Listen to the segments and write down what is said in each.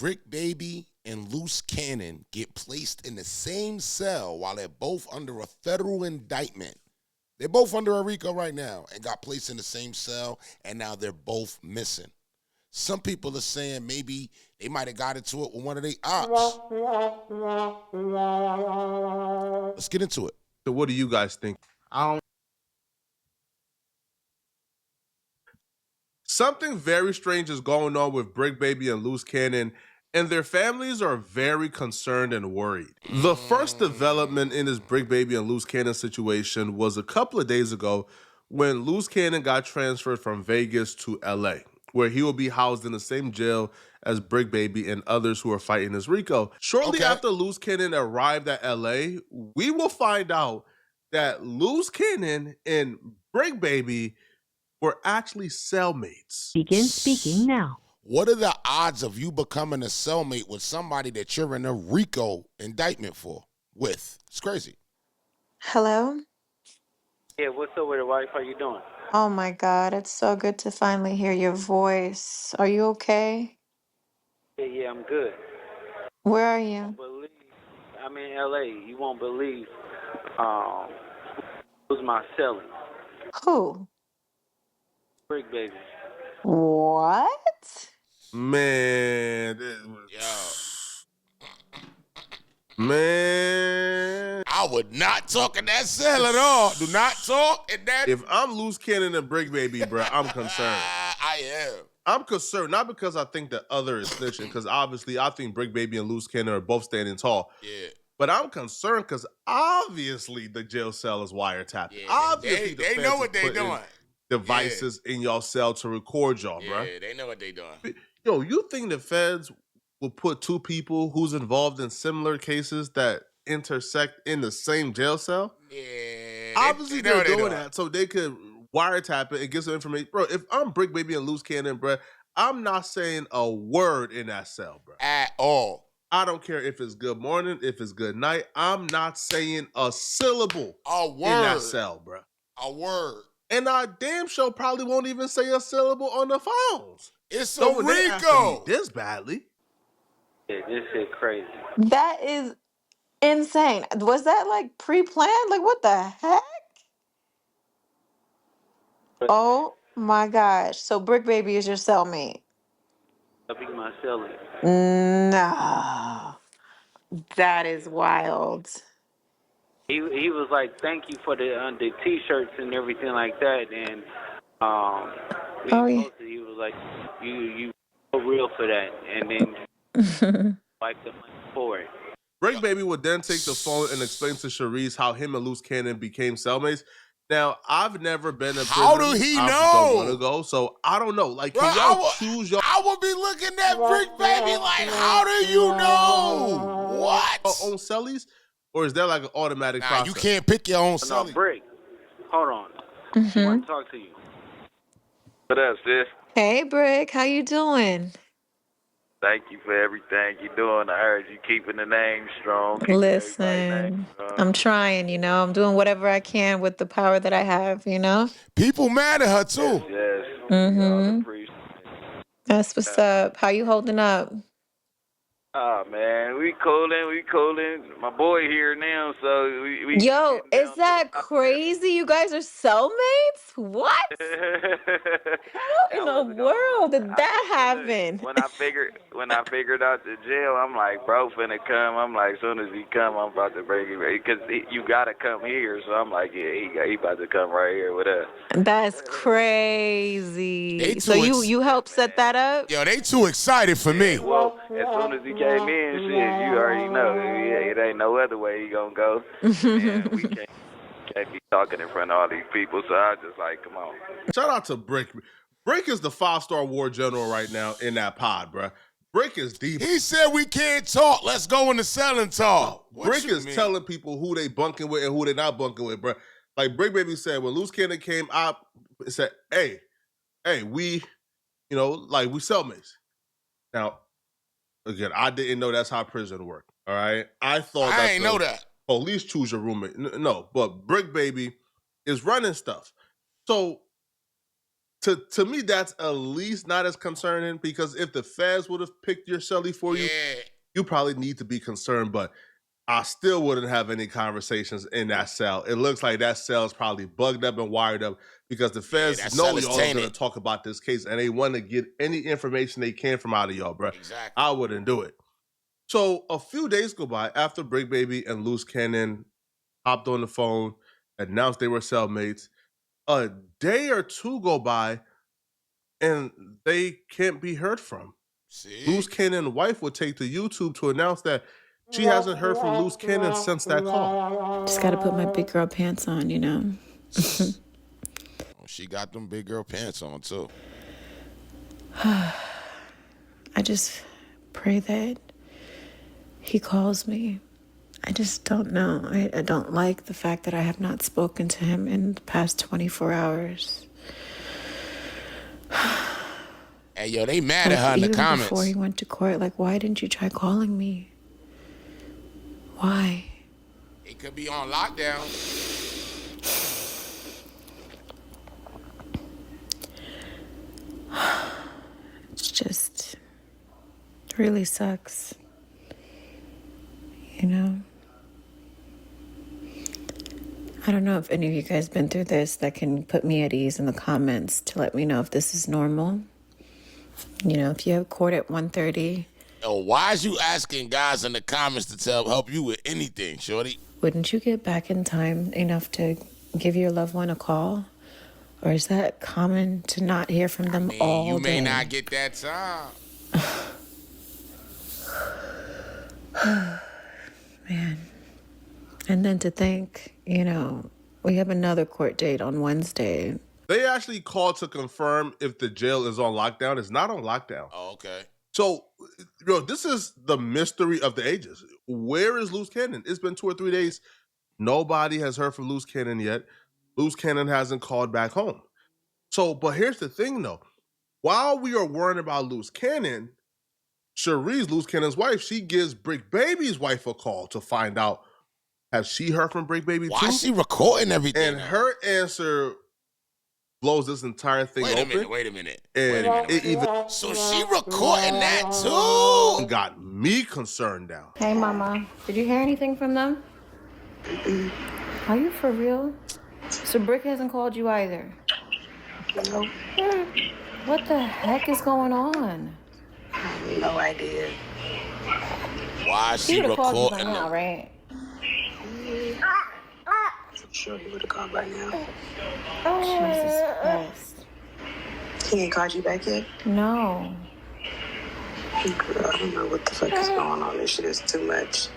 Bricc Baby and Luce Cannon get placed in the same cell while they're both under a federal indictment. They're both under a RICO right now and got placed in the same cell, and now they're both missing. Some people are saying maybe they might have got into it with one of their ops. Let's get into it. So what do you guys think? Something very strange is going on with Bricc Baby and Luce Cannon, and their families are very concerned and worried. The first development in this Bricc Baby and Luce Cannon situation was a couple of days ago when Luce Cannon got transferred from Vegas to LA, where he will be housed in the same jail as Bricc Baby and others who are fighting this RICO. Shortly after Luce Cannon arrived at LA, we will find out that Luce Cannon and Bricc Baby were actually cellmates. Begin speaking now. What are the odds of you becoming a cellmate with somebody that you're in a RICO indictment with? It's crazy. Hello? Yeah, what's up with your wife? How you doing? Oh my God, it's so good to finally hear your voice. Are you okay? Yeah, I'm good. Where are you? I'm in LA. You won't believe who's my cellie. Who? Bricc Baby. What? Man, man, I would not talk in that cell at all. Do not talk in that. If I'm Luce Cannon and Bricc Baby, bro, I'm concerned. I am. I'm concerned, not because I think the other is snitching, because obviously I think Bricc Baby and Luce Cannon are both standing tall. Yeah. But I'm concerned because obviously the jail cell is wiretapped. Yeah, obviously they know what they doing. Devices in your cell to record y'all, bro. Yeah, they know what they doing. Yo, you think the feds will put two people who's involved in similar cases that intersect in the same jail cell? Yeah. Obviously they're doing that so they could wiretap it and get some information. Bro, if I'm Bricc Baby and Luce Cannon, bro, I'm not saying a word in that cell, bro. At all. I don't care if it's good morning, if it's good night. I'm not saying a syllable in that cell, bro. A word. And I damn sure probably won't even say a syllable on the phones. It's a RICO. This badly. Yeah, this shit crazy. That is insane. Was that like pre-planned? Like what the heck? Oh my gosh. So Bricc Baby is your cellmate? I'll be my cellie. No. That is wild. He was like, thank you for the t-shirts and everything like that, and he was like, you so real for that, and then like the money for it. Bricc Baby would then take the phone and explain to Sharice how him and Luce Cannon became cellmates. Now, I've never been in prison. How do he know? Don't want to go, so I don't know. Like, can y'all choose your... I would be looking at Bricc Baby like, how do you know? What? Own cellies? Or is that like an automatic process? You can't pick your own cellie. No, Bricc, hold on. I want to talk to you. What up, sis? Hey, Bricc. How you doing? Thank you for everything you're doing. I heard you keeping the name strong. Listen, I'm trying, you know. I'm doing whatever I can with the power that I have, you know. People mad at her, too. Yes. That's what's up. How you holding up? Oh, man, we coolin'. My boy here now, so we Yo, is that crazy? You guys are cellmates? What? How in the world did that happen? When I figured out the jail, I'm like, bro, finna come. I'm like, as soon as he come, I'm about to bring him, because you gotta come here. So I'm like, yeah, he about to come right here with us. That's crazy. So you helped set that up? Yo, they too excited for me. Well, as soon as he came in, shit, you already know. It ain't no other way he gonna go. And we can't be talking in front of all these people, so I just like, come on. Shout out to Bricc. Bricc is the 5-star war general right now in that pod, bro. Bricc is deep. He said we can't talk. Let's go in the cell and talk. Bricc is telling people who they bunking with and who they not bunking with, bro. Like Bricc Baby said, when Luce Cannon came out, it said, hey, we, we cellmates. Now, again, I didn't know that's how prison worked, all right? I thought I ain't know that. Police choose your roommate. No, but Bricc Baby is running stuff. So to me, that's at least not as concerning, because if the feds would have picked your cellie for you, you probably need to be concerned. But I still wouldn't have any conversations in that cell. It looks like that cell is probably bugged up and wired up because the feds know y'all are going to talk about this case and they want to get any information they can from out of y'all, bro. Exactly. I wouldn't do it. So a few days go by after Bricc Baby and Luce Cannon hopped on the phone, announced they were cellmates. A day or two go by and they can't be heard from. See? Luce Cannon's wife would take to YouTube to announce that she hasn't heard from Luce Cannon since that call. Just gotta put my big girl pants on, you know? She got them big girl pants on, too. I just pray that he calls me. I just don't know. I don't like the fact that I have not spoken to him in the past 24 hours. Hey, yo, they mad at her in the comments. Before he went to court, like, why didn't you try calling me? Why? It could be on lockdown. It's just, it really sucks. You know? I don't know if any of you guys been through this that can put me at ease in the comments to let me know if this is normal. You know, if you have court at 1:30. Yo, why is you asking guys in the comments to help you with anything, shorty? Wouldn't you get back in time enough to give your loved one a call? Or is that common to not hear from them all day? You may not get that time. Man. And then to think, you know, we have another court date on Wednesday. They actually called to confirm if the jail is on lockdown. It's not on lockdown. Oh, okay. So, this is the mystery of the ages. Where is Luce Cannon? It's been 2 or 3 days. Nobody has heard from Luce Cannon yet. Luce Cannon hasn't called back home. So, but here's the thing, though. While we are worrying about Luce Cannon, Cherise, Luce Cannon's wife, she gives Bricc Baby's wife a call to find out, has she heard from Bricc Baby too? Why is she recording everything? And her answer blows this entire thing open. Wait a minute. So she recording that too? Got me concerned now. Hey, Mama. Did you hear anything from them? Are you for real? So Bricc hasn't called you either? No. What the heck is going on? I have no idea. Why is she recording? He would have called you by now, right? I'm sure he would have called by now. Jesus Christ. He ain't called you back yet? No. Girl, I don't know what the fuck is going on. This shit is too much.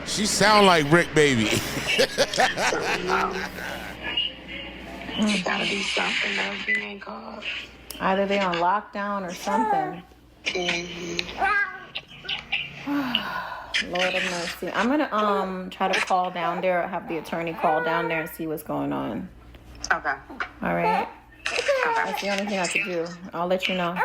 She sound like Bricc Baby. It's gotta be something else he ain't called. Either they on lockdown or something. Lord of mercy. I'm gonna try to call down there, have the attorney call down there and see what's going on. Okay. All right? That's the only thing I could do. I'll let you know.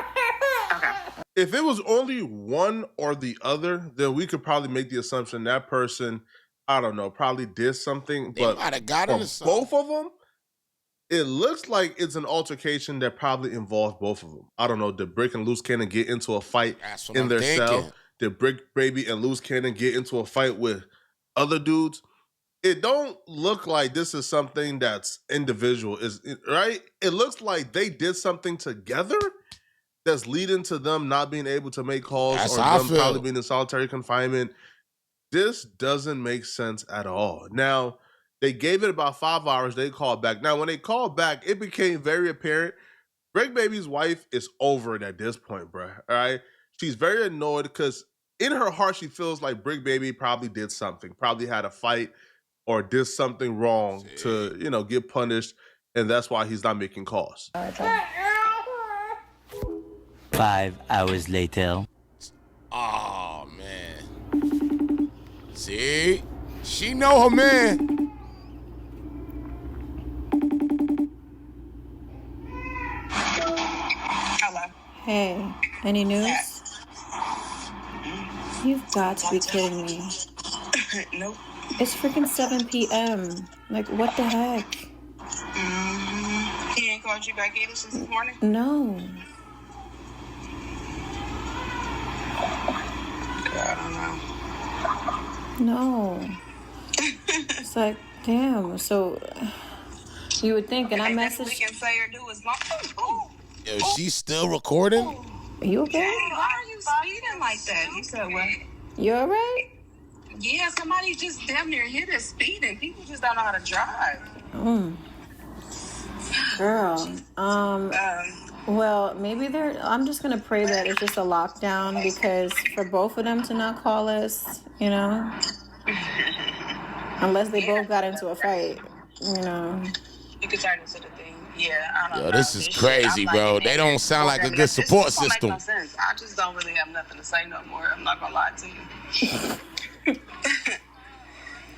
Okay. If it was only one or the other, then we could probably make the assumption that person, I don't know, probably did something. But both of them, it looks like it's an altercation that probably involves both of them. I don't know. Did Bricc and Luce Cannon get into a fight in their cell? Did Bricc Baby and Luce Cannon get into a fight with other dudes? It don't look like this is something that's individual, right? It looks like they did something together that's leading to them not being able to make calls or them probably being in solitary confinement. This doesn't make sense at all. Now, they gave it about 5 hours. They called back. Now, when they called back, it became very apparent. Bricc Baby's wife is over it at this point, bro. All right? She's very annoyed because in her heart, she feels like Bricc Baby probably did something, probably had a fight or did something wrong to, you know, get punished. And that's why he's not making calls. 5 hours later. Oh, man. See? She know her man. Hello. Hey, any news? You've got to be kidding me. Nope. It's freaking 7 p.m. Like, what the heck? He ain't called you back either since this morning? No. I don't know. No. It's like, damn. So you would think, and I messaged. We can say or do as long. Yo, she's still recording? Are you okay? Why are you speeding like that? You said what? You all right? Yeah, somebody just damn near hit us speeding. People just don't know how to drive. Girl. Well, maybe I'm just gonna pray that it's just a lockdown, because for both of them to not call us, you know, unless they both got into a fight, you know. You could turn into the thing. Yeah, I don't know. Yo, this is crazy, bro. They don't sound like a good support system. This don't make no sense. I just don't really have nothing to say no more. I'm not gonna lie to you.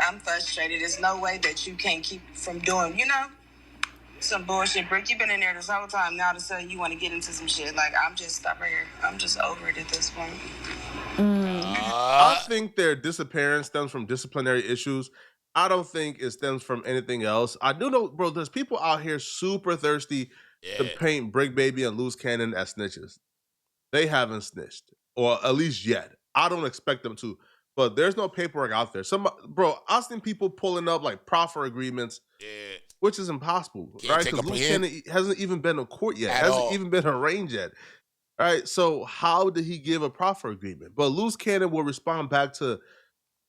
I'm frustrated. There's no way that you can't keep from doing, some bullshit. Bricc, you've been in there this whole time. Now to say you want to get into some shit. Like, I'm just stop right here. I'm just over it at this point. I think their disappearance stems from disciplinary issues. I don't think it stems from anything else. I do know, bro, there's people out here super thirsty to paint Bricc Baby and Luce Cannon as snitches. They haven't snitched, or at least yet. I don't expect them to, but there's no paperwork out there. Bro, I've seen people pulling up like proffer agreements, which is impossible, right? Because Luce Cannon hasn't even been in court yet, hasn't even been arraigned yet. All right, so how did he give a proffer agreement? But Luce Cannon will respond back to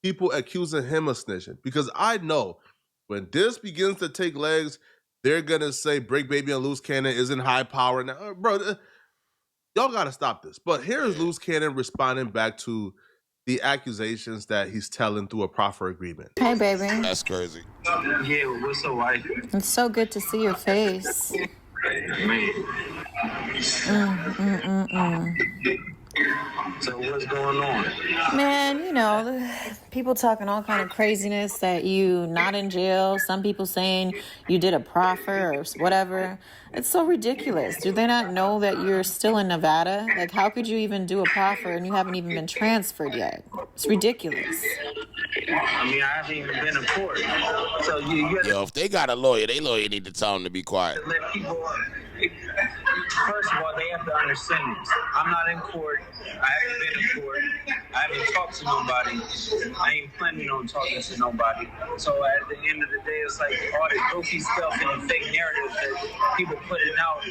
people accusing him of snitching, because I know when this begins to take legs, they're gonna say Bricc Baby and Luce Cannon is in high power now, bro. Y'all gotta stop this. But here's Luce Cannon responding back to the accusations that he's telling through a proffer agreement. Hey, baby. That's crazy. Yeah, what's up, wife? It's so good to see your face. So what's going on? Man, people talking all kind of craziness that you not in jail. Some people saying you did a proffer or whatever. It's so ridiculous. Do they not know that you're still in Nevada? Like, how could you even do a proffer and you haven't even been transferred yet? It's ridiculous. I mean, I haven't even been in court. So Yo, if they got a lawyer, they lawyer need to tell them to be quiet. Let people. First of all, they have to understand this. I'm not in court. I haven't been in court. I haven't talked to nobody. I ain't planning on talking to nobody. So at the end of the day, it's like all the goofy stuff and the fake narratives that people putting out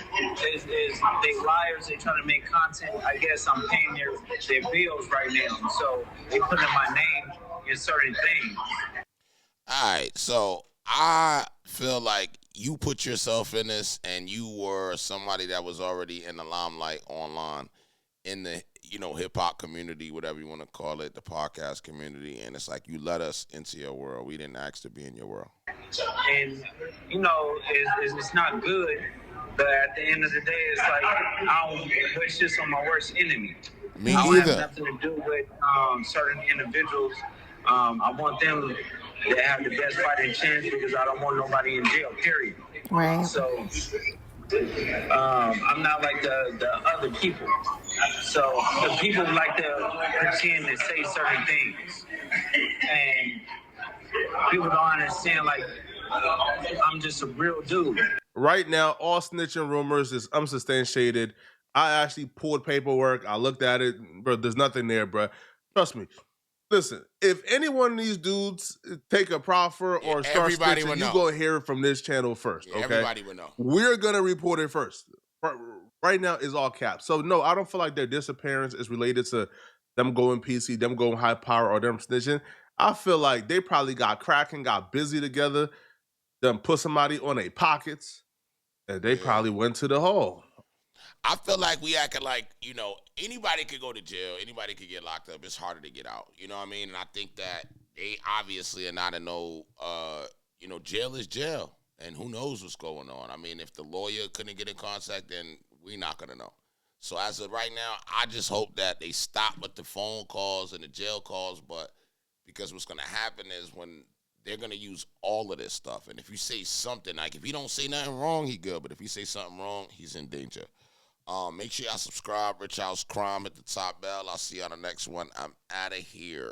is they liars. They trying to make content. I guess I'm paying their bills right now. So they putting my name in certain things. All right, so I feel like you put yourself in this, and you were somebody that was already in the limelight online in the hip hop community, whatever you want to call it, the podcast community, and it's like you let us into your world. We didn't ask to be in your world. And it's not good, but at the end of the day, it's like I don't wish this on my worst enemy. Me I don't either. have nothing to do with certain individuals. I want them to have the best fighting chance because I don't want nobody in jail, period. Right. So I'm not like the other people. So the people like to pretend to say certain things. And people don't understand, like, I'm just a real dude. Right now, all snitching rumors is unsubstantiated. I actually pulled paperwork. I looked at it, bro. There's nothing there, bro. Trust me. Listen, if any one of these dudes take a proffer or start snitching, you're going to hear it from this channel first, okay? Everybody would know. We're going to report it first. Right now is all caps. So, no, I don't feel like their disappearance is related to them going PC, them going high power, or them snitching. I feel like they probably got cracking, got busy together, them put somebody on their pockets, and they probably went to the hole. I feel like we acting like, anybody could go to jail. Anybody could get locked up. It's harder to get out. You know what I mean? And I think that they obviously are not in jail is jail. And who knows what's going on. I mean, if the lawyer couldn't get in contact, then we're not going to know. So as of right now, I just hope that they stop with the phone calls and the jail calls. But because what's going to happen is when they're going to use all of this stuff. And if you say something, like if he don't say nothing wrong, he good. But if he say something wrong, he's in danger. Make sure y'all subscribe. RichHouseCrime, hit the top bell. I'll see you on the next one. I'm out of here.